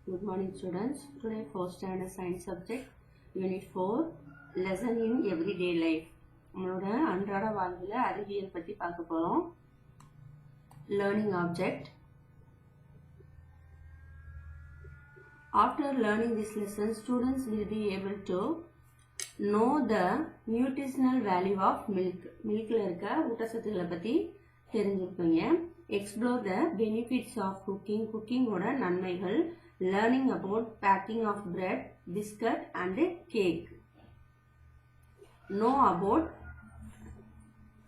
Good morning students. Today 4th standard science subject unit 4 lesson in everyday life. நம்மளோட அன்றாட வாழ்வில் அறிவியல் பற்றி பார்க்க போகிறோம். Learning object. After learning this lesson, students will be able to know the nutritional value of milk. மில்க்ல இருக்க ஊட்டச்சத்துக்களை பற்றி தெரிஞ்சுப்பீங்க. Explore the benefits of cooking. குக்கிங்கோட நன்மைகள். Learning about packing of bread, biscuit and cake. Know about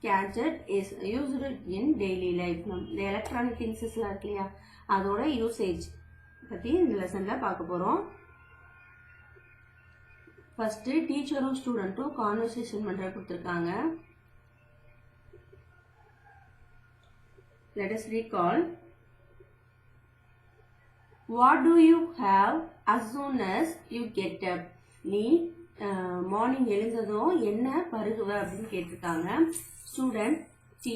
gadget is used in daily life. The electronic things இருக்கு இல்லையா, அதோட usage பற்றி இந்த லெசனில் பார்க்க போகிறோம். ஃபஸ்ட்டு டீச்சரும் ஸ்டூடெண்ட்டும் கான்வர்சேஷன் பண்ணுற கொடுத்துருக்காங்க. Let us recall. What do you have as soon as you get up? நீ மார்னிங் எழுந்ததும் என்ன பருகுவ அப்படின்னு கேட்டிருக்காங்க. Student tea,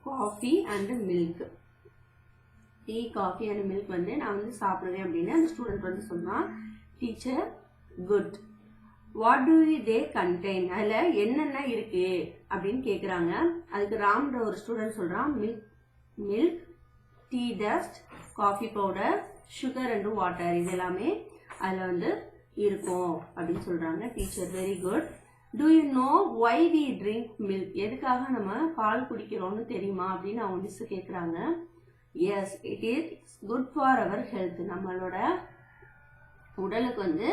coffee and milk. Tea, coffee and milk வந்து நான் வந்து சாப்பிடுவேன் அப்படின்னு அந்த ஸ்டூடெண்ட் வந்து சொன்னான். Teacher good. What to they contain? அதில் என்னென்ன இருக்கு அப்படின்னு கேட்குறாங்க. அதுக்கு ராம்ன்ற ஒரு ஸ்டூடெண்ட் சொல்கிறான், milk, tea dust, coffee powder, sugar and water, இது எல்லாமே அதில் வந்து இருக்கும் அப்படின்னு சொல்கிறாங்க. Teacher very good. Do you know why we drink milk? எதுக்காக நம்ம பால் குடிக்கிறோம்னு தெரியுமா அப்படின்னு அவங்க மிஸ் கேட்குறாங்க. Yes, it is good for our health. நம்மளோட உடலுக்கு வந்து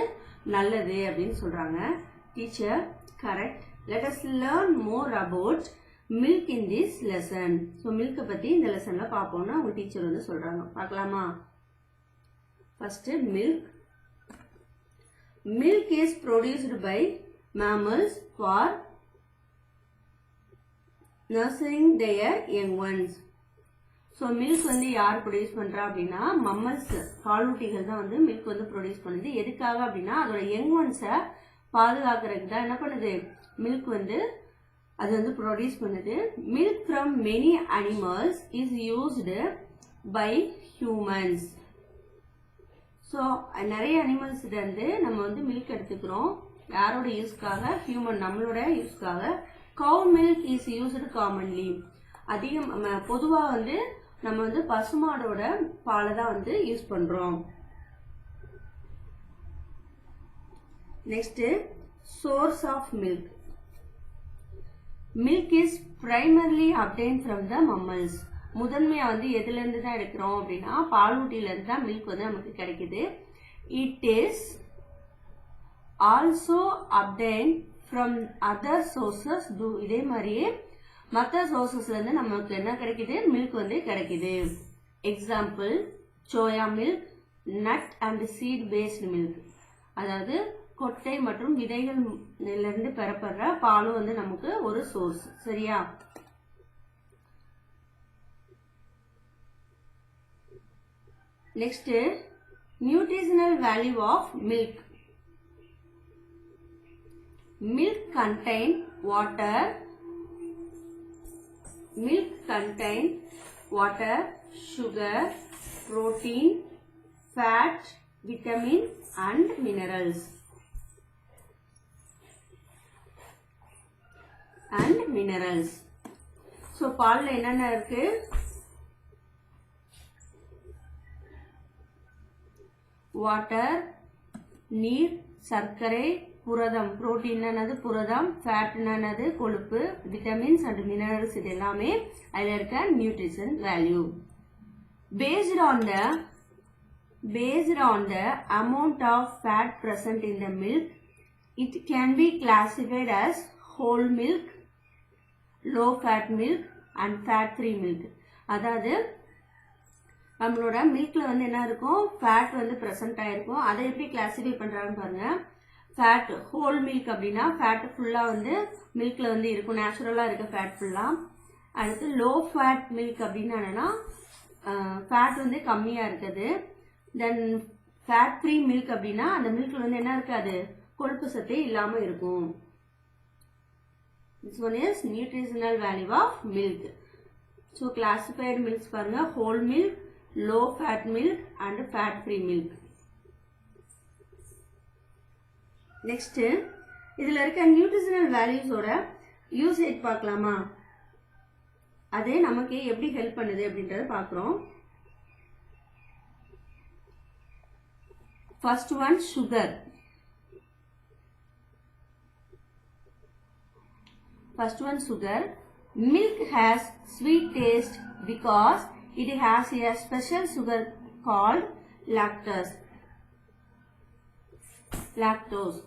நல்லது அப்படின்னு சொல்கிறாங்க. Teacher correct. Let us learn more about milk in this lesson. So மில்கை பற்றி இந்த லெசனில் பார்ப்போம்னு அவங்க டீச்சர் வந்து சொல்கிறாங்க. பார்க்கலாமா? First milk. Milk is produced by mammals for nursing their young ones. So milk வந்து யார் ப்ரொடியூஸ் பண்ணுறா அப்படின்னா மம்மல்ஸ், பாலூட்டிகள் தான் வந்து மில்க் வந்து ப்ரொடியூஸ் பண்ணுது. எதுக்காக அப்படின்னா அதோட யங் ஒன்ஸை பாதுகாக்கிறதுக்கு தான் என்ன பண்ணுது, மில்க் வந்து அது வந்து ப்ரொடியூஸ் பண்ணுது. Milk from many animals is used by humans. So நிறைய அனிமல்ஸ் வந்து நம்ம வந்து மில்க் எடுத்துக்கிறோம். யாரோட யூஸ்க்காக? ஹியூமன், நம்மளோட யூஸ்க்காக. கவு மில்க் இஸ் யூஸ்டு காமன்லி. அதிகம் பொதுவாக வந்து நம்ம வந்து பசுமாடோட பாலை தான் வந்து யூஸ் பண்ணுறோம். Next source of milk. Milk is primarily obtained from the mammals. முதன்மையாக வந்து எதுலேருந்து தான் எடுக்கிறோம் அப்படின்னா பாலூட்டிலேருந்து தான் மில்க் வந்து நமக்கு கிடைக்குது. It is also obtained from other sources. இதே மாதிரியே மற்ற சோர்சஸ்லேருந்து நமக்கு என்ன கிடைக்குது, மில்க் வந்து கிடைக்குது. Example soya milk, nut and seed based milk. அதாவது கொட்டை மற்றும் விதைகளிலிருந்து பெறப்படுற பாலும் வந்து நமக்கு ஒரு சோர்ஸ். சரியா? Next nutritional value of milk. Milk contain water. Milk contain water, sugar, protein, fat, vitamin and minerals. So பாலில் என்னென்ன இருக்கு? வாட்டர், நீர், சர்க்கரை, புரதம், புரோட்டீன் என்னது புரதம், ஃபேட் என்னது கொழுப்பு, விட்டமின்ஸ் அண்ட் மினரல்ஸ், இது எல்லாமே அதில் இருக்க nutrition value. Based on the amount of fat present in the milk, it can be classified as whole milk, low fat milk and fat free milk. அதாவது நம்மளோட மில்க்ல வந்து என்ன இருக்கும், ஃபேட் வந்து ப்ரெசென்ட் ஆயிருக்கும். அதை எப்படி கிளாசிஃபை பண்றாங்கன்னு பாருங்க. ஃபேட் ஹோல் மில்க் அப்படின்னா ஃபேட் ஃபுல்லா வந்து மில்க்ல வந்து இருக்கும், நேச்சுரலா இருக்க ஃபேட் ஃபுல்லா. அடுத்து லோ ஃபேட் மில்க் அப்படின்னு என்னன்னா ஃபேட் வந்து கம்மியா இருக்குது. தென் ஃபேட் ஃப்ரீ மில்க் அப்படின்னா அந்த மில்க்ல வந்து என்ன இருக்காது, கொழுப்பு சத்தே இல்லாம இருக்கும். This one is nutritional value of milk. So classified milks பாருங்க, whole milk, low fat milk and fat free milk. Next இதுல இருக்க நியூட்ரிஷனல் வேல்யூஸோட யூசேஜ் பார்க்கலாமா? அது நமக்கு எப்படி ஹெல்ப் பண்ணுது அப்படின்றத பார்க்குறோம். First one sugar. First one sugar. Milk has sweet taste because it has a special sugar called lactose. Lactose.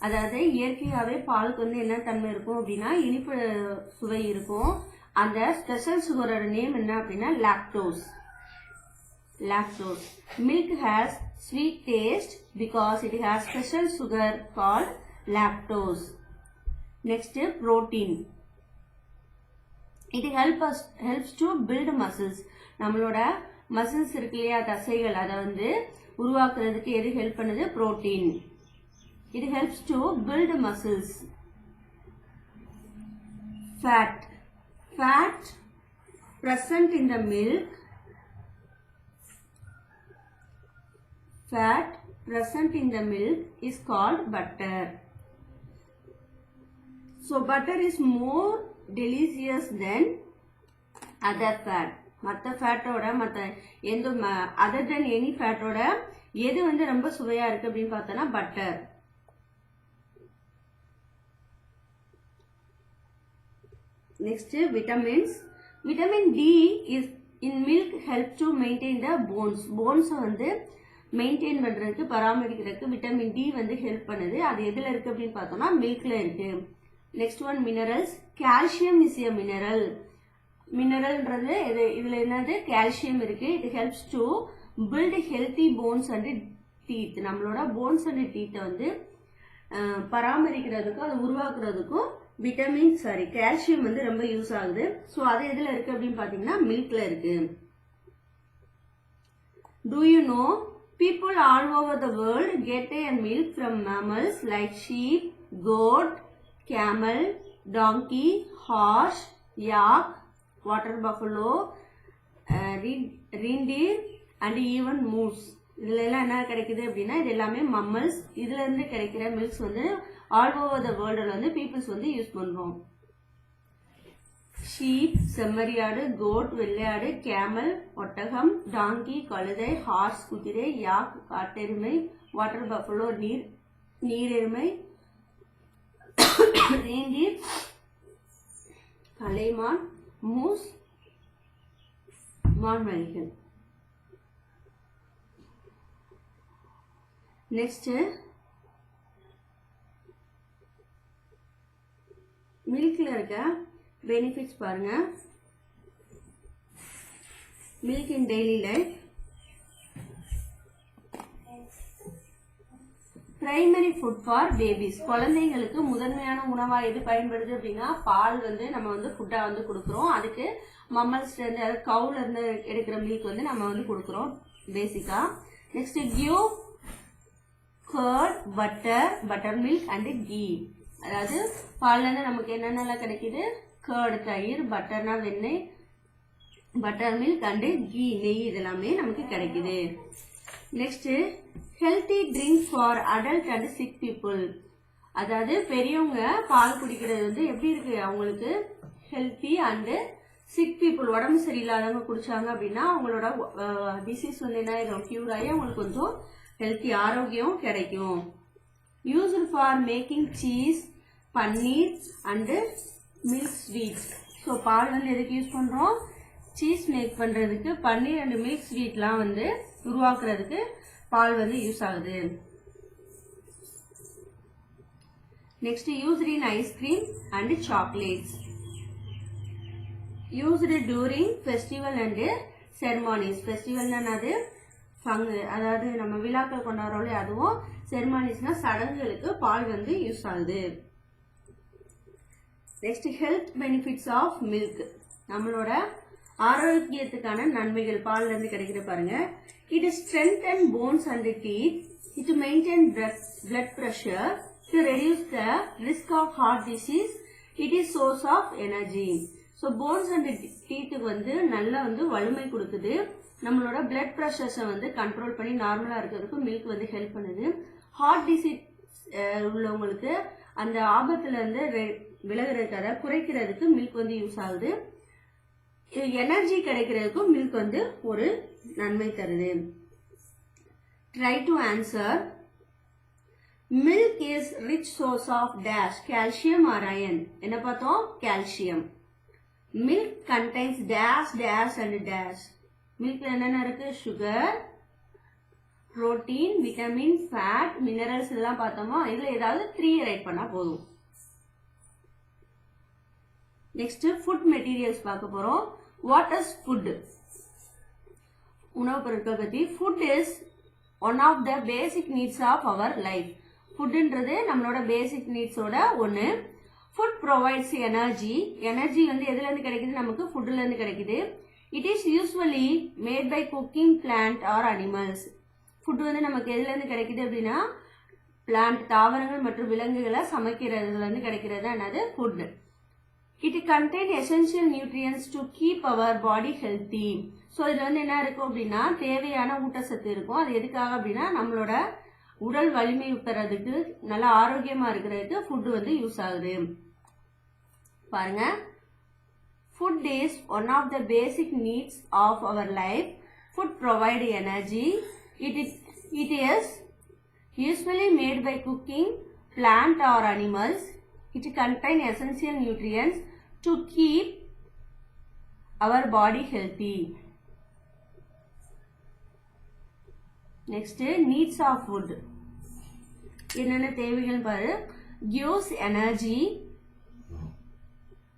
அதாவது இயற்கையாகவே பாலுக்கு வந்து என்ன தன்மை இருக்கும் அப்படின்னா இனிப்பு சுவை இருக்கும். அந்த ஸ்பெஷல் சுகரோட நேம் என்ன அப்படின்னா lactose. Lactose. Milk has sweet taste because it has special sugar called lactose. Next, protein. It helps to build muscles. நம்மளோட muscles இருக்கு இல்லையா, தசைகள், அதை வந்து உருவாக்குறதுக்கு எது ஹெல்ப் பண்ணுது? protein. It helps to build muscles. Fat. Fat present in the milk. Fat present in the milk is called butter. So butter is more delicious than other fat. மற்ற ஃபேட்டோட other than any ஃபேட்டோட எது வந்து ரொம்ப சுவையா இருக்கு அப்படின்னு பார்த்தோம்னா butter. Next vitamins. Vitamin D is in milk help to maintain the bones. bones வந்து maintain பண்றதுக்கு பராமரிக்கிறதுக்கு விட்டமின் D வந்து ஹெல்ப் பண்ணுது. அது எதுல இருக்கு அப்படின்னு பார்த்தோம்னா மில்க்ல இருக்கு. Next one minerals. Calcium is a mineral. மினரல்ன்றது இதுல என்னது? கால்சியம் இருக்கு. It helps to build healthy bones and teeth. நம்மளோட bones and teeth வந்து பராமரிக்கிறதுக்கும் அதை உருவாக்குறதுக்கும் கால்சியம் வந்து ரொம்ப யூஸ் ஆகுது. ஸோ அது எதுல இருக்கு அப்படின்னு பாத்தீங்கன்னா மில்க்ல இருக்கு. Do you know people all over the world get a milk from mammals like sheep, goat, camel, donkey, horse, yak, water buffalo, reindeer and even moose. இதுல எல்லாம் என்ன கிடைக்குது அப்படின்னா இது எல்லாமே மம்மல்ஸ். இதுல இருந்து கிடைக்கிற மில்க்ஸ் வந்து ஆல் ஓவர் த வேர்ல்டுல வந்து பீப்புள்ஸ் வந்து யூஸ் பண்றோம். ஷீப் செம்மறியாடு, கோட் வெள்ளையாடு, கேமல் ஒட்டகம், டாங்கி கழுதை, ஹார்ஸ் குதிரை, யாக் காட்டெருமை, வாட்டர் பஃபலோ நீரெருமை, reindeer கலைமான், மூஸ் மான்மரிகள். நெக்ஸ்ட் மில்க்ல இருக்க பெனிஃபிட்ஸ் பாருங்க. Milk in daily life. Primary food for babies. குழந்தைங்களுக்கு முதன்மையான உணவா எது பயன்படுது அப்படின்னா பால் வந்து நம்ம வந்து ஃபுட்டா வந்து கொடுக்குறோம். அதுக்கு மம்மல்ஸ்ல இருந்து அதாவது கவுல இருந்து எடுக்கிற மில்க் வந்து நம்ம வந்து கொடுக்குறோம் பேசிக்கா. நெக்ஸ்ட் கியூ, curd, buttermilk and ghee. அதாவது பால்ல இருந்து நமக்கு என்னென்னலாம் கிடைக்குது? கர்ட் தயிர், பட்டர்னா வெண்ணெய், பட்டர் மில்க் அண்ட் கீ நெய் இதெல்லாமே நமக்கு கிடைக்குது. Next healthy drinks for adult and sick people. அதாவது பெரியவங்க பால் குடிக்கிறது வந்து எப்படி இருக்கு? அவங்களுக்கு ஹெல்த்தி அண்ட் சிக் பீப்புள் உடம்பு சரியில்லாதவங்க குடிச்சாங்க அப்படின்னா அவங்களோட டிசீஸ் வந்து என்ன ஆயிடும்? கியூர் ஆகி அவங்களுக்கு கொஞ்சம் ஹெல்த்தி ஆரோக்கியம் கிடைக்கும். Used for making cheese, paneer and milk sweets. So பால் வந்து எதுக்கு யூஸ் பண்றோம்? சீஸ் மேக் பண்றதுக்கு, பன்னீர் அண்ட் மில்க் ஸ்வீட்லாம் வந்து உருவாக்குறதுக்கு பால் வந்து யூஸ் ஆகுது. Next used in ice cream and chocolates. Used during festival and ceremonies. ஃபெஸ்டிவல்னா அது அதாவது நம்ம விழாக்கள் கொண்டாடுறோம். அதுவும் செரமானிஸ்னா சடங்குகளுக்கு பால் வந்து யூஸ் ஆகுது. Next health benefits of milk. நம்மளோட ஆரோக்கியத்துக்கான நன்மைகள் பால்ல இருந்து கிடைக்கிற பாருங்க. It strengthen bones and teeth. It maintain blood pressure to reduce the risk of heart disease. It is source of energy. So bones and teeth வந்து நல்லா வந்து வலிமை கொடுக்குது. நம்மளோட blood pressure வந்து கண்ட்ரோல் பண்ணி நார்மலா இருக்கிறதுக்கு மில்க் வந்து ஹெல்ப் பண்ணுது. ஹார்ட் டிசீஸ் உள்ளவங்களுக்கு அந்த ஆபத்துல இருந்து விலகிறதுக்காக குறைக்கிறதுக்கு மில்க் வந்து யூஸ் ஆகுது. எனர்ஜி கிடைக்கிறதுக்கும் மில்க் வந்து ஒரு நன்மை தருது. Try to answer. Milk is rich source of dash calcium or iron. என்ன பார்த்தோம்? Calcium. Milk contains dash dash and dash. மில்க்ல என்னென்ன இருக்கு? Sugar, protein, vitamin, fat, minerals இதெல்லாம் பார்த்தோமா? இதுல ஏதாவது 3 ரைட் பண்ணா போதும். நெக்ஸ்ட் ஃபுட் மெட்டீரியல்ஸ் பார்க்க போறோம். What is food? உணவு பொருட்கள் பத்தி. Food is one of the basic needs of our life. ஃபுட்ன்றது நம்மளோட பேசிக் நீட்ஸோட ஒன்று. Food provides energy. எனர்ஜி வந்து எதுல இருந்து கிடைக்குது? நமக்கு ஃபுட்ல இருந்து கிடைக்குது. It is usually made by cooking plant or animals. Food வந்து நமக்கு எதுல இருந்து கிடைக்குது அப்படின்னா பிளான்ட், தாவரங்கள் மற்றும் விலங்குகளை சமைக்கிறதுல இருந்து கிடைக்கிறது என்னது? Food. It contain essential nutrients to keep our body healthy. So இதில் வந்து என்ன இருக்கும் அப்படின்னா தேவையான ஊட்டச்சத்து இருக்கும். அது எதுக்காக அப்படின்னா நம்மளோட உடல் வலிமை பெறதுக்கு, நல்ல ஆரோக்கியமா இருக்கிறதுக்கு ஃபுட் வந்து யூஸ் ஆகுது. பாருங்க, food is one of the basic needs of our life. Food provide energy. It is usually made by cooking plant or animals. It contain essential nutrients to keep our body healthy. Next, needs of food. என்னென்ன தேவைகள் பாரு. gives energy,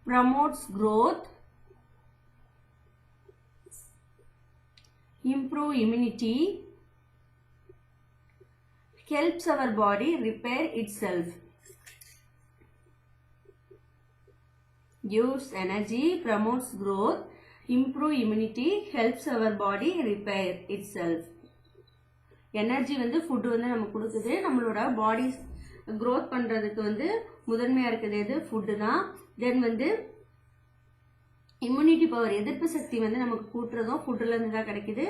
promotes growth, improve immunity, helps our body repair itself. Gives energy, promotes growth, improve immunity, helps our body repair itself. Energy வந்து food வந்து நமக்கு கொடுக்குது. நம்மளோட பாடி growth பண்றதுக்கு வந்து முதன்மையா இருக்குது எது? ஃபுட்டு தான். தென் வந்து இம்யூனிட்டி பவர், எதிர்ப்பு சக்தி வந்து நமக்கு கூட்டுறதும் ஃபுட்டுல இருந்து தான் கிடைக்குது.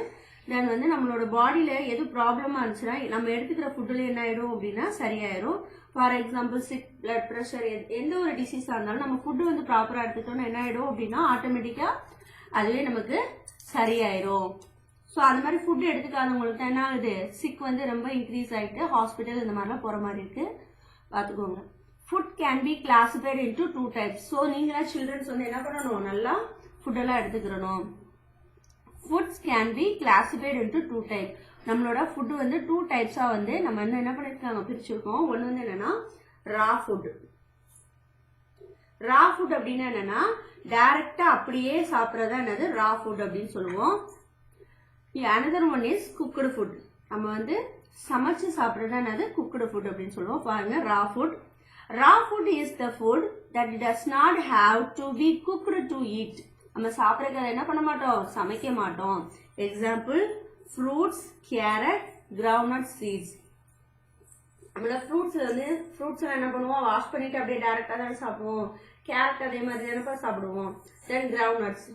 தென் வந்து நம்மளோட பாடியில எது ப்ராப்ளமா இருந்துச்சுன்னா நம்ம எடுத்துக்கிற ஃபுட்டுல என்ன ஆயிடும் அப்படின்னா சரியாயிரும். For example sick, blood pressure, எந்த ஒரு டிசீஸாக இருந்தாலும் நம்ம ஃபுட்டு வந்து ப்ராப்பராக எடுத்துக்கிட்டோம்னா என்ன ஆகிடும் அப்படின்னா ஆட்டோமேட்டிக்காக அதுவே நமக்கு சரியாயிரும். ஸோ அது மாதிரி ஃபுட்டு எடுத்துக்காதவங்களுக்கு தான் என்ன ஆகுது? சிக் வந்து ரொம்ப இன்க்ரீஸ் ஆகிட்டு ஹாஸ்பிட்டல் இந்த மாதிரிலாம் போகிற மாதிரி இருக்குது. பார்த்துக்கோங்க. Food can be classified into 2 types. So நீங்களாம் சில்ட்ரன்ஸ் வந்து என்ன பண்ணணும்? நல்லா ஃபுட்டெல்லாம் எடுத்துக்கிறணும். Foods can be classified into 2 type. நம்மளோட ஃபுட்டு வந்து 2 டைப்ஸா வந்து நம்ம என்ன பண்ணிருக்காங்க? பிரிச்சிருக்கோம். ஒன்று வந்து என்னன்னா ரா ஃபுட். ரா ஃபுட் அப்படின்னா என்னன்னா டைரக்டா அப்படியே சாப்பிட்றதா என்னது? ரா ஃபுட் அப்படின்னு சொல்லுவோம். Another one is cooked food. நம்ம வந்து சமைச்சு சாப்பிட்றதா என்னது? குக்டு ஃபுட் அப்படின்னு சொல்லுவோம். பாருங்க, raw food. Raw food is the food that does not have to be cooked to eat. நம்ம சாப்பிட்றதுக்கு என்ன பண்ண மாட்டோம்? சமைக்க மாட்டோம். Example fruits, carrot, groundnut seeds. நம்மள ஃப்ரூட்ஸ்ல வந்து ஃப்ரூட்ஸ்ல என்ன பண்ணுவோம்? வாஷ் பண்ணிட்டு அப்படியே டைரக்டா தான் சாப்பிடுவோம். கேரட் அதே மாதிரி தானப்பா சாப்பிடுவோம். தென் கிரவுண்ட்நட்ஸ்,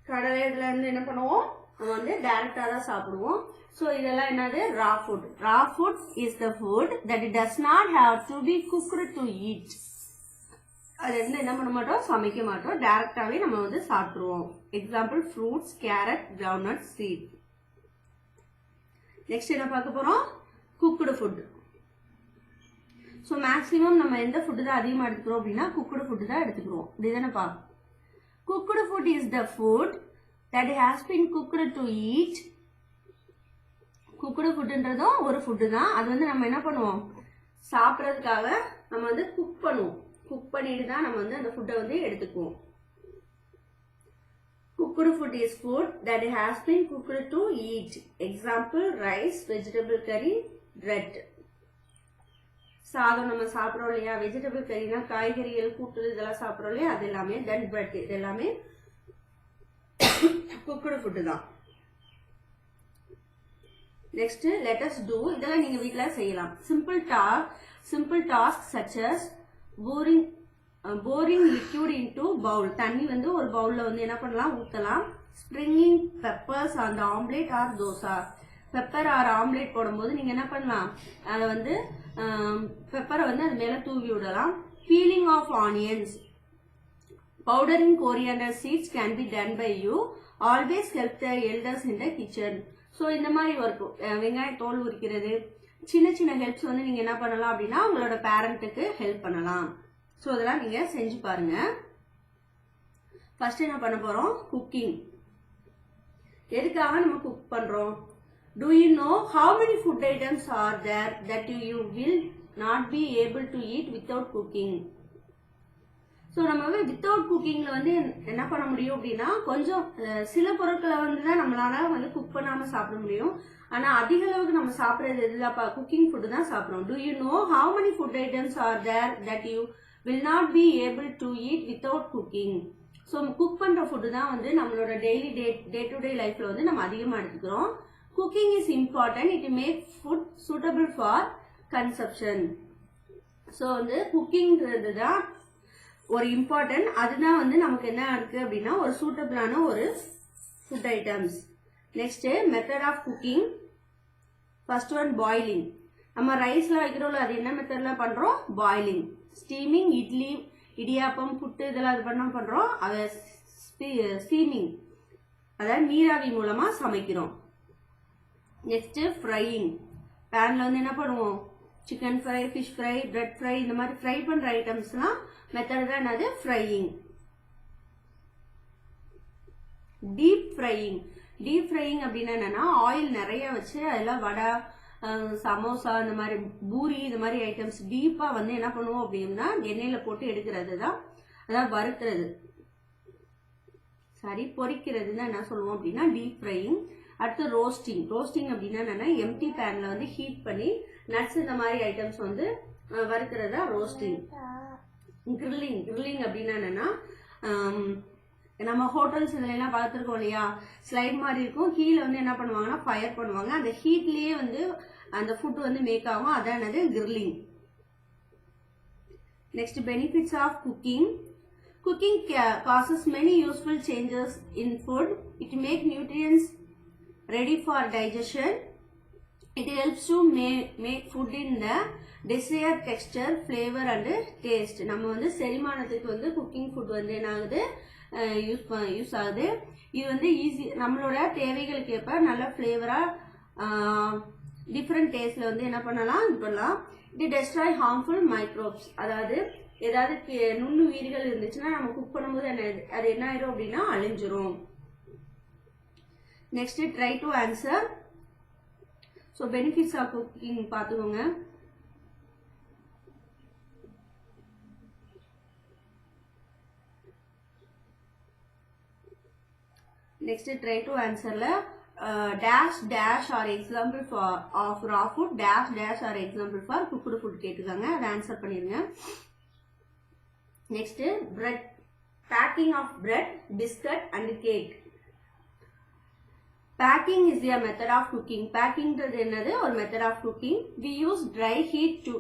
கடலை, இதுல இருந்து என்ன பண்ணுவோம்? நம்ம வந்து டைரக்டா தான் சாப்பிடுவோம். ஸோ இதெல்லாம் என்னது? Raw food. Raw food is the food that it does not have to be cooked to eat. அது வந்து என்ன பண்ண மாட்டோம்? சமைக்க மாட்டோம். டைரக்டாவே நம்ம வந்து சாப்பிடுவோம். Example fruits, carrot, groundnut seed. Next என்ன பார்க்க போறோம்? Cooked food. ஸோ மேக்ஸிமம் நம்ம எந்த ஃபுட்டு தான் அதிகமாக எடுத்துக்கிறோம் அப்படின்னா குக்டு ஃபுட்டு தான் எடுத்துக்கிறோம். அப்படிதானப்பா? Cooked food is the food that has been cooked to eat. Cooked ஃபுட்டுன்றதும் ஒரு ஃபுட்டு தான். அது வந்து நம்ம என்ன பண்ணுவோம்? சாப்பிட்றதுக்காக நம்ம வந்து குக் பண்ணுவோம். குக் பண்ணிட்டு தான் நம்ம வந்து அந்த ஃபுட்டை வந்து எடுத்துக்குவோம். Cooked food is food that has been cooked to eat. Example, rice, vegetable curry, bread. சாதம் நம்ம சாப்பிட்றோம் இல்லையா? வெஜிடபிள் கறினா காய்கறிகள், கூட்டு இதெல்லாம் சாப்பிட்றோம் இல்லையா? அது எல்லாமே. தென் பிரெட், இது எல்லாமே குக்டு ஃபுட்டு தான். Next let us do. இதெல்லாம் நீங்க வீட்ல செய்யலாம். Simple task such as pouring liquid into bowl. தண்ணி வந்து ஒரு பவுல்ல வந்து என்ன பண்ணலாம்? ஊத்தலாம். Sprinkling peppers on the omelette or dosa. Pepper or omelette போடும்போது நீங்கள் என்ன பண்ணலாம், அதை வந்து பெப்பரை வந்து அது மேலே தூவி விடலாம். Peeling of onions, powdering coriander seeds can be done by you, always help the elders in the kitchen. So இந்த மாதிரி ஒர்க், வெங்காய தோல் உரிக்கிறது, சின்ன சின்ன ஹெல்ப்ஸ் வந்து நீங்கள் என்ன பண்ணலாம் அப்படின்னா உங்களோட பேரண்ட்டுக்கு ஹெல்ப் பண்ணலாம். ஸோ இதெல்லாம் நீங்கள் செஞ்சு பாருங்க. ஃபர்ஸ்ட் என்ன பண்ண போகிறோம், குக்கிங். எதுக்காக நம்ம குக் பண்ணுறோம்? Do you know how many food items are there that you will not be able to eat without cooking? So நம்ம வித்தவுட் குக்கிங்கில் வந்து என்ன பண்ண முடியும் அப்படின்னா, கொஞ்சம் சில பொருட்களை வந்து தான் நம்மளால வந்து குக் பண்ணாமல் சாப்பிட முடியும். ஆனால் அதிக அளவுக்கு நம்ம சாப்பிட்றது எதுதாப்பா, குக்கிங் ஃபுட்டு தான் சாப்பிட்றோம். Do you know how many food items are there that you will not be able to eat without cooking? So cook பண்ணுற ஃபுட்டு தான் வந்து நம்மளோட டே டு டே லைஃப்பில் வந்து நம்ம அதிகமாக எடுத்துக்கிறோம். Cooking is important. It makes food suitable for consumption. So வந்து குக்கிங்கிறது தான் ஒரு இம்பார்ட்டன்ட். அதுதான் வந்து நமக்கு என்ன இருக்கு அப்படின்னா ஒரு சூட்டபிளான ஒரு food items. Next method of cooking. First one boiling. நம்ம ரைஸ்லாம் வைக்கிறோம்ல, அது என்ன மெத்தட்ல பண்றோம், பாயிலிங். ஸ்டீமிங், இட்லி, இடியாப்பம், புட்டு இதெல்லாம் அது பண்றோம், அதை ஸ்டீமிங், அதாவது நீராவி மூலமா சமைக்கிறோம். Next frying. பேன்ல வந்து என்ன பண்ணுவோம், chicken fry, fish fry, bread fry, இந்த மாதிரி ஃப்ரை பண்ற ஐட்டம்ஸ்லாம் மெத்தட் தான் என்னது, frying. Deep frying. Deep frying அப்படின்னா என்னன்னா ஆயில் நிறைய வச்சு அதெல்லாம் வடை, சமோசா, இந்த மாதிரி பூரி, இந்த மாதிரி ஐட்டம்ஸ் டீப்பா வந்து என்ன பண்ணுவோம் அப்படின்னா எண்ணெயில போட்டு எடுக்கிறது தான், அதாவது வறுக்கிறது, சாரி பொரிக்கிறது தான் என்ன சொல்லுவோம் அப்படின்னா டீப் ஃப்ரையிங். அடுத்து ரோஸ்டிங். ரோஸ்டிங் அப்படின்னா என்னன்னா எம்டி பேன்ல வந்து ஹீட் பண்ணி நட்ஸ் இந்த மாதிரி ஐட்டம்ஸ் வந்து வறுக்கிறது தான் ரோஸ்டிங். கிரில்லிங். கிரில்லிங் அப்படின்னா என்னன்னா நம்ம ஹோட்டல்ஸ் இதுல எல்லாம் பார்த்துருக்கோம் இல்லையா, ஸ்லைட் மாதிரி இருக்கும், கீழே வந்து என்ன பண்ணுவாங்கன்னா ஃபயர் பண்ணுவாங்க, அந்த ஹீட்லயே வந்து அந்த ஃபுட் வந்து மேக் ஆகும், அதான் என்னது grilling. Next benefits of cooking. Cooking causes many useful changes in food. It makes nutrients ready for digestion. It helps to make food in the desired texture, flavor and taste. நம்ம வந்து செரிமானத்துக்கு வந்து cooking food வந்து என்ன ஆகுது, use ஆகுது. இது வந்து easy, நம்மளோட தேவைகளுக்கு ஏற்ப நல்ல ஃப்ளேவரா டிஃப்ரெண்ட் டேஸ்ட்ல வந்து என்ன பண்ணலாம், இது பண்ணலாம். இது டெஸ்ட்ராய் ஹார்ம்ஃபுல் மைக்ரோப்ஸ், அதாவது ஏதாவது நுண்ணுயிர்கள் இருந்துச்சுன்னா நம்ம குக் பண்ணும்போது அது என்ன ஆயிரும் அப்படின்னா அழிஞ்சிரும். Next try to answer. So benefits of cooking பார்த்துக்கோங்க. நெக்ஸ்ட் ட்ரை டு ஆன்சர்ல dash dash or example for of raw food, dash dash or example for cooked food கேட்டுருக்காங்க, அதை ஆன்சர் பண்ணிருங்க. Next bread. Baking of bread, biscuit and cake. Packing is a method of cooking. Packing ன்றது என்னது, ஒரு method of cooking. We use dry heat to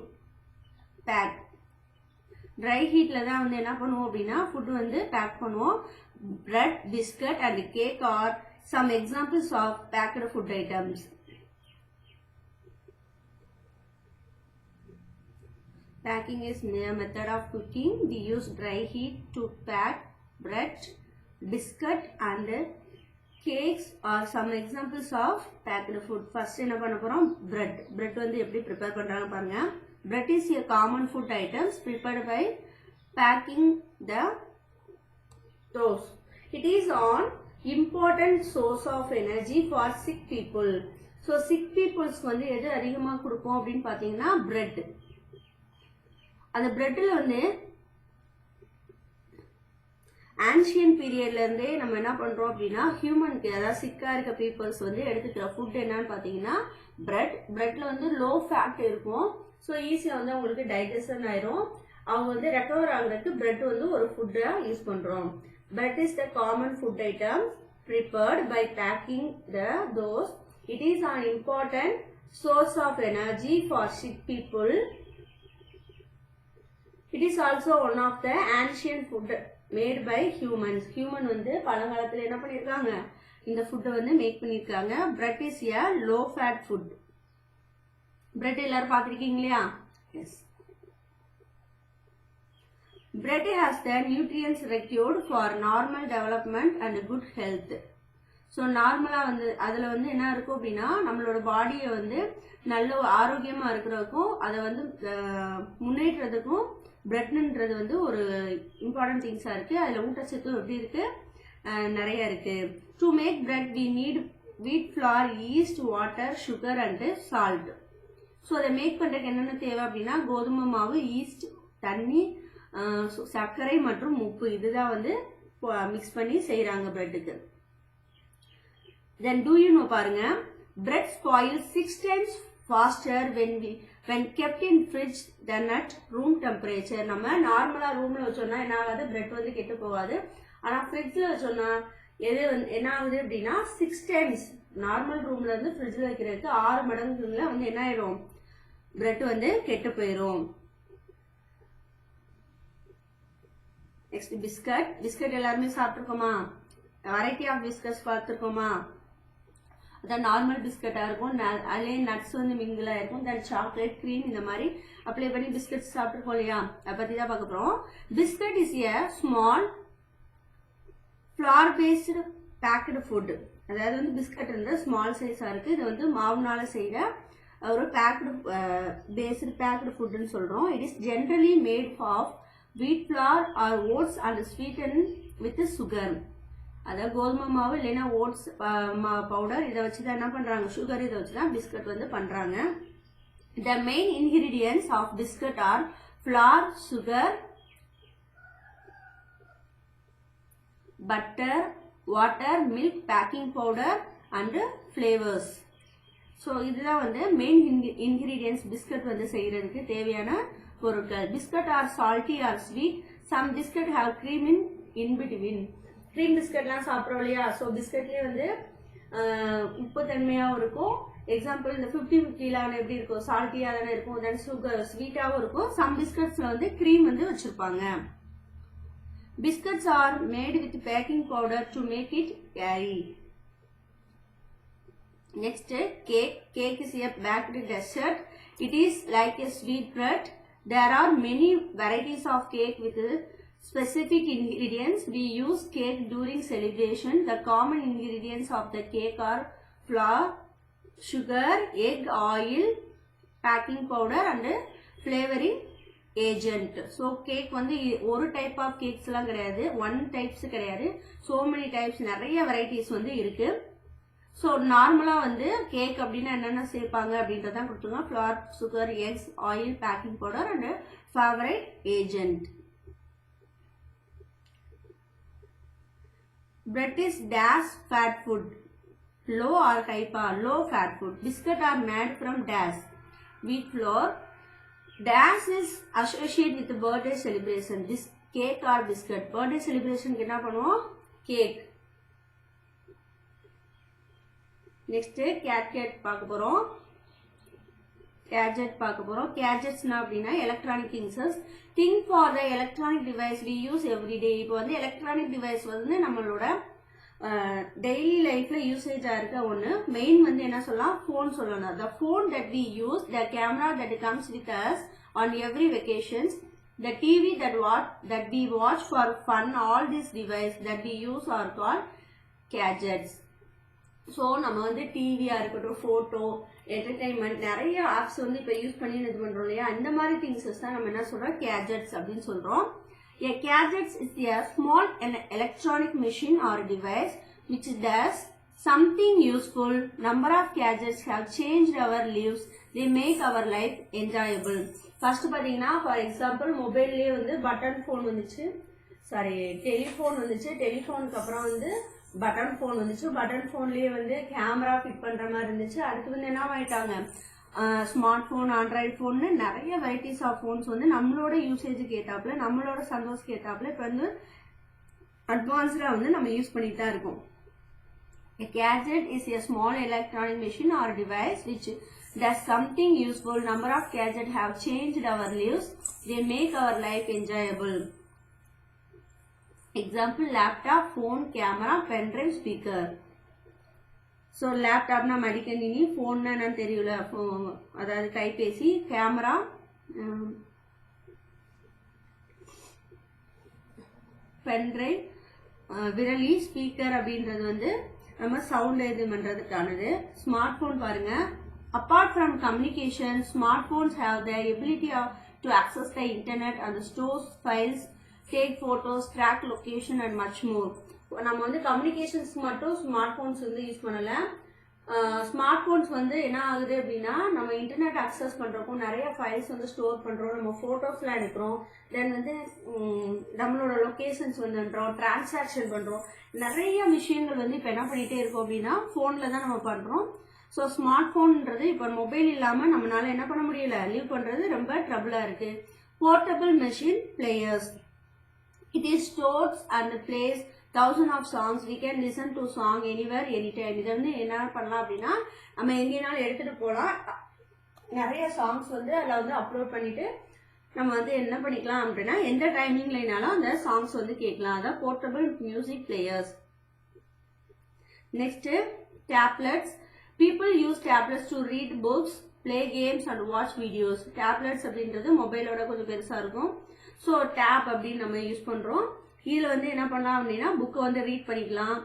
pack. Dry heatல தான் வந்து என்ன பண்ணுவோம் அப்படின்னா ஃபுட் வந்து பேக் பண்ணுவோம். Bread, biscuit and cake are some examples of packed food items. Packing is a method of cooking. We use dry heat to pack bread, biscuit and cakes are some examples of packed food. First என்ன பண்ண போறோம், bread. Bread வந்து எப்படி prepare பண்றாங்க பாருங்க. Bread is a common food items prepared by packing the toast. It is an important source of energy for sick people. So sick peoples வந்து எது அதிகமாக கொடுப்போம் அப்படின்னு பார்த்தீங்கன்னா bread. அந்த breadல வந்து ஆன்ஷியன் பீரியட்ல இருந்தே நம்ம என்ன பண்றோம் அப்படின்னா ஹியூமனுக்கு, அதாவது சிக்கா இருக்க பீப்புள்ஸ் வந்து எடுத்துக்கிற ஃபுட் என்னன்னு பாத்தீங்கன்னா பிரெட். பிரெட்ல வந்து லோ ஃபேட் இருக்கும், ஸோ ஈஸியா வந்து அவங்களுக்கு டைஜஷன் ஆயிரும். அவங்க வந்து ரெக்கவர் ஆகுறதுக்கு பிரெட் வந்து ஒரு ஃபுட்டா யூஸ் பண்றோம். Bread is the common food item prepared by packing the those. It is an important source of energy for sick people. It is also one of the ancient food made by humans. Human வந்து பழங்காலத்துல என்ன பண்ணிருக்காங்க, இந்த ஃபுட்டை வந்து make பண்ணியிருக்காங்க. Bread is a low fat food. Bread எல்லாரும் பார்த்துருக்கீங்க இல்லையா? Yes. Bread has the nutrients required for normal development and good health. So நார்மலாக வந்து அதில் வந்து என்ன இருக்கும் அப்படின்னா நம்மளோட பாடியை வந்து நல்ல ஆரோக்கியமாக இருக்கிறதுக்கும் அதை வந்து முன்னேற்றத்துக்கும் பிரெட்ன்றது வந்து ஒரு இம்பார்ட்டன்ட் திங்ஸாக இருக்குது. அதில் ஊட்டச்சத்து எப்படி இருக்குது, நிறைய இருக்குது. To make bread we need wheat flour, yeast, water, sugar and salt. So அதை மேக் பண்ணுறதுக்கு என்னென்ன தேவை அப்படின்னா கோதுமை மாவு, ஈஸ்ட், தண்ணி, சர்க்கரை மற்றும் உப்பு, இதுதான் வந்து மிக்ஸ் பண்ணி செய்கிறாங்க பிரெட்டுக்கு. Then do you know பாருங்க, bread spoils 6 times faster when kept in fridge than at room temperature. நம்ம நார்மலா ரூம்ல வச்சோம்னா என்ன ஆகாது, பிரெட் வந்து கெட்டு போகாது. ஆனா ஃப்ரிட்ஜ்ல வச்சோம்னா எது வந்து என்ன ஆகுது அப்படின்னா 6 டைம்ஸ் நார்மல் ரூம்ல இருந்து ஃப்ரிட்ஜ்ல வைக்கிறதுக்கு 6 மடங்குல வந்து என்ன ஆயிரும், பிரெட் வந்து கெட்டு போயிடும். Next biscuit. பிஸ்கட் எல்லாருமே சாப்பிட்டுருக்கோமா? வெரைட்டி ஆஃப் பிஸ்கட்ஸ் பார்த்துருக்கோமா? அதான் நார்மல் பிஸ்கட்டாக இருக்கும், அதுலேயே நட்ஸ் வந்து மிங்கிளாக இருக்கும், தென் சாக்லேட், க்ரீம் இந்த மாதிரி அப்ளை பண்ணி பிஸ்கட்ஸ் சாப்பிட்ருக்கோம் இல்லையா? அதை பற்றி தான் பார்க்க போகிறோம். Biscuit is a small flour based baked food. அதாவது வந்து பிஸ்கட் வந்து ஸ்மால் சைஸாக இருக்குது. இது வந்து மாவுனால செய்கிற ஒரு பேக்கடு ஃபுட்டுன்னு சொல்கிறோம். It is generally made of wheat flour or oats and sweeten with sugar. அதாவது கோதுமை மாவு இல்லைன்னா ஓட்ஸ் பவுடர் இதை வச்சு தான் என்ன பண்ணுறாங்க, சுகர் இதை வச்சு தான் பிஸ்கட் வந்து பண்ணுறாங்க. The main ingredients of biscuit are flour, sugar, butter, water, milk, baking powder and flavours. So இதுதான் வந்து மெயின் இன்கிரீடியன்ஸ் பிஸ்கட் வந்து செய்கிறதுக்கு தேவையான பொருட்கள். Biscuit are salty or sweet. Some biscuit have cream in between. Cream பிஸ்கட்லாம் சாப்பிட்றோம் இல்லையா? So பிஸ்கட்லேயே வந்து உப்பு தன்மையாகவும் இருக்கும். எக்ஸாம்பிள் இந்த 50-50 எப்படி இருக்கும், சால்ட்டியாக தானே இருக்கும், தென் சுகர் ஸ்வீட்டாகவும் இருக்கும். சம் பிஸ்கட்ஸில் வந்து க்ரீம் வந்து வச்சுருப்பாங்க. Biscuits are made with baking powder to make it carry. Next cake. Cake is a baked dessert. It is like a sweet bread. There are many varieties of cake with specific ingredients. We use cake during celebration. The common ingredients of the cake are flour, sugar, egg, oil, packing powder and flavoring agent. So cake வந்து ஒரு type of cakes எல்லாம் கிடையாது, one types கிடையாது, so many types, நிறைய varieties வந்து இருக்கு. So நார்மலாக வந்து கேக் அப்படின்னா என்னென்ன சேர்ப்பாங்க அப்படின்றதான் கொடுத்துருங்க. Flour, sugar, eggs, oil, baking powder and favourite agent. Bread is dash fat food. Low or hyper, low fat food. Biscuit are made from dash, wheat flour. Dash is associated with the birthday celebration. This cake or biscuit. Birthday celebration என்ன பண்ணுவோம், cake. Next gadget பார்க்க போகிறோம். கேட்ஜெட்ஸ்னா அப்படின்னா electronic things. Think for the electronic device we use everyday. இப்போ வந்து electronic device வந்து நம்மளோட டெய்லி லைஃப்ல யூசேஜாக இருக்க ஒன்று. மெயின் வந்து என்ன சொல்லலாம், ஃபோன் சொல்லணும். The phone that we use, the camera that comes with us on every vacations, the TV that we watch for fun, all these devices that we use are called gadgets. So நம்ம வந்து டிவியாக இருக்கட்டும், photo, entertainment, நிறைய apps வந்து இப்போ use பண்ணி இது பண்ணுறோம் இல்லையா? இந்த மாதிரி திங்ஸஸ் தான் நம்ம என்ன சொல்கிறோம், கேட்ஜெட்ஸ் அப்படின்னு சொல்கிறோம். A gadget is a small electronic machine or device which does something useful. Number of gadgets have changed our lives. They make our life enjoyable. First பார்த்தீங்கன்னா ஃபார் எக்ஸாம்பிள் மொபைல்லேயே வந்து பட்டன் ஃபோன் வந்துச்சு, telephone வந்துச்சு. டெலிஃபோனுக்கு அப்புறம் வந்து button phone வந்துச்சு. Button ஃபோன்லேயே வந்து கேமரா ஃபிட் பண்ணுற மாதிரி இருந்துச்சு. அடுத்து வந்து என்ன ஆகிட்டாங்க, ஸ்மார்ட் ஃபோன், ஆண்ட்ராய்டு ஃபோன்னு நிறைய வெரைட்டிஸ் ஆஃப் ஃபோன்ஸ் வந்து நம்மளோட யூசேஜுக்கு ஏற்றாப்புல, நம்மளோட சந்தோஷத்துக்கு ஏற்றாப்புல இப்போ வந்து அட்வான்ஸ்டாக வந்து நம்ம யூஸ் பண்ணிட்டு தான் இருக்கோம். A gadget is a small electronic machine or device which does something useful. Number of gadgets have changed our lives. They make our life enjoyable. Example, laptop, phone, camera, pen drive, speaker. So லேப்டாப்னா மடிக்கணினி, ஃபோன்னா என்னன்னு தெரியல, அதாவது கைபேசி, camera, pen drive, விரலி, speaker அப்படின்றது வந்து நம்ம சவுண்ட் இது பண்ணுறதுக்கானது. ஸ்மார்ட் ஃபோன் பாருங்க. Apart from communication, smartphones have the ability to access the internet and stores files, take photos, track location and much more. நம்ம வந்து கம்யூனிகேஷன்ஸ் மட்டும் ஸ்மார்ட் ஃபோன்ஸ் வந்து யூஸ் பண்ணல. ஸ்மார்ட் ஃபோன்ஸ் வந்து என்ன ஆகுது அப்படின்னா, நம்ம இன்டர்நெட் அக்சஸ் பண்றோம், நிறைய ஃபைல்ஸ் வந்து ஸ்டோர் பண்றோம், நம்ம போட்டோஸ்லாம் எடுக்கிறோம், தென் வந்து நம்மளோட லொகேஷன்ஸ் வந்துன்றோம், டிரான்சாக்ஷன் பண்றோம், நிறைய விஷயங்கள் வந்து இப்போ என்ன பண்ணிட்டே இருக்கோம் அப்படின்னா ஃபோன்ல தான் நம்ம பண்றோம். ஸோ ஸ்மார்ட் ஃபோன்ன்றது இப்போ மொபைல் இல்லாமல் நம்மளால என்ன பண்ண முடியல, லீவ் பண்ணுறது ரொம்ப ட்ரபிளாக இருக்கு. Portable machine players, it is stores and place thousands of songs. We can listen to song anywhere anytime. இதை வந்து என்ன பண்ணலாம் அப்படின்னா, நம்ம எங்கேனாலும் எடுத்துகிட்டு போகலாம். நிறைய சாங்ஸ் வந்து அதில் வந்து அப்லோட் பண்ணிட்டு நம்ம வந்து என்ன பண்ணிக்கலாம் அப்படின்னா, எந்த டைமிங்லனாலும் அந்த சாங்ஸ் வந்து கேட்கலாம். அதான் portable music players. Next tablets. People use tablets to read books, play games and watch videos. Tablets அப்படின்றது மொபைலோட கொஞ்சம் பெருசா இருக்கும். ஸோ டேப் அப்படின்னு நம்ம யூஸ் பண்றோம். இதில் வந்து என்ன பண்ணலாம் அப்படின்னா, புக்கை வந்து ரீட் பண்ணிக்கலாம்,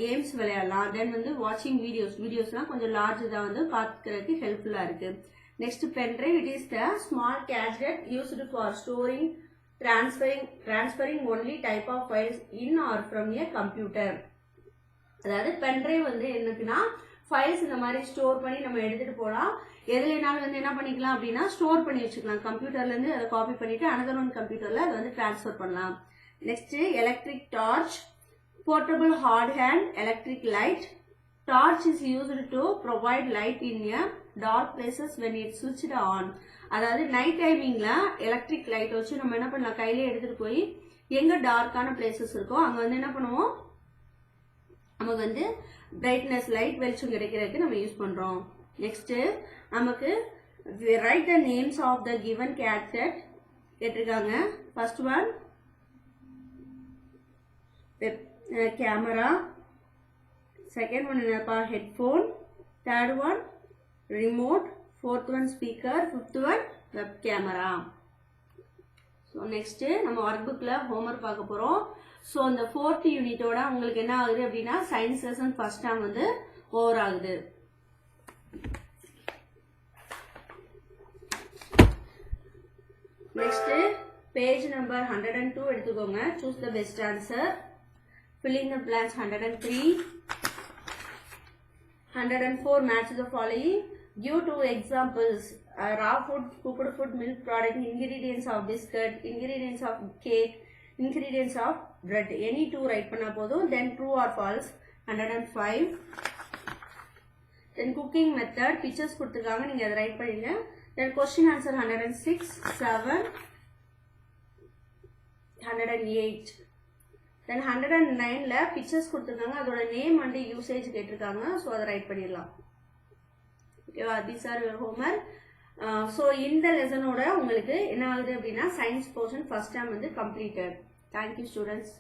கேம்ஸ் விளையாடலாம், தென் வந்து வாட்சிங் வீடியோஸ்லாம் கொஞ்சம் லார்ஜ் தான் வந்து பார்க்கறதுக்கு ஹெல்ப்ஃபுல்லாக இருக்கு. Next pen drive. It is the small gadget used for storing, transferring only type of files in or from a computer. அதாவது பென்ட்ரைவ் வந்து என்னக்குன்னா, ஃபைல்ஸ் இந்த மாதிரி ஸ்டோர் பண்ணி நம்ம எடுத்துட்டு போகலாம். எதுலனாலும் வந்து என்ன பண்ணிக்கலாம் அப்படின்னா, ஸ்டோர் பண்ணி வச்சுக்கலாம். கம்ப்யூட்டர்ல இருந்து அதை காப்பி பண்ணிட்டு அனதர் ஒன் கம்ப்யூட்டர்ல அதை வந்து டிரான்ஸ்ஃபர் பண்ணலாம். Next electric torch. Portable hard hand electric light. Torch is used to provide light in a dark places when it switched on. அதாவது நைட் டைமிங்ல எலக்ட்ரிக் லைட் வச்சு நம்ம என்ன பண்ணலாம், கையிலே எடுத்துட்டு போய் எங்க டார்க்கான பிளேசஸ் இருக்கோ அங்க வந்து என்ன பண்ணுவோம், நமக்கு வந்து பிரைட்னஸ் லைட் வெளிச்சம் கிடைக்கிறதுக்கு நம்ம யூஸ் பண்றோம். நெக்ஸ்ட் நமக்கு write the names of the given gadget கேட்டிருக்காங்க. First one camera, second one என்னப்பா headphone, third one remote, fourth one speaker, fifth one web camera. So next நம்ம ஒர்க் புக்ல ஹோம்ஒர்க் பார்க்க போறோம். ஸோ இந்த 4th யூனிட்டோட உங்களுக்கு என்ன ஆகுது அப்படின்னா, சயின்ஸ் லெசன் ஃபர்ஸ்ட் டைம் வந்து ஓவர் ஆகுது. நெக்ஸ்ட் பேஜ் நம்பர் 102 எடுத்துக்கோங்க. Choose the best answer. fill in the blanks. 103, 104 match the following. Give 2 examples. Raw food, cooked food, milk product, ingredients of biscuit, ingredients of cake, ingredients of bread. Any 2 write பண்ணா போதும். Then true or false. 105. Then cooking method, pictures கொடுத்திருக்காங்க, நீங்க அதை write பண்ணிடுங்க. Then question answer 106, 7, 108. Then 109ல pictures கொடுத்திருக்காங்க, அதோட name and usage கேட்டிருக்காங்க. So அதை write பண்ணிடலாம். ஓகேவா? these are your homework. So இந்த லெசனோட உங்களுக்கு என்ன ஆகுது அப்படின்னா, சயின்ஸ் போர்ஷன் ஃபர்ஸ்ட் டைம் வந்து கம்ப்ளீட்டட். Thank you students.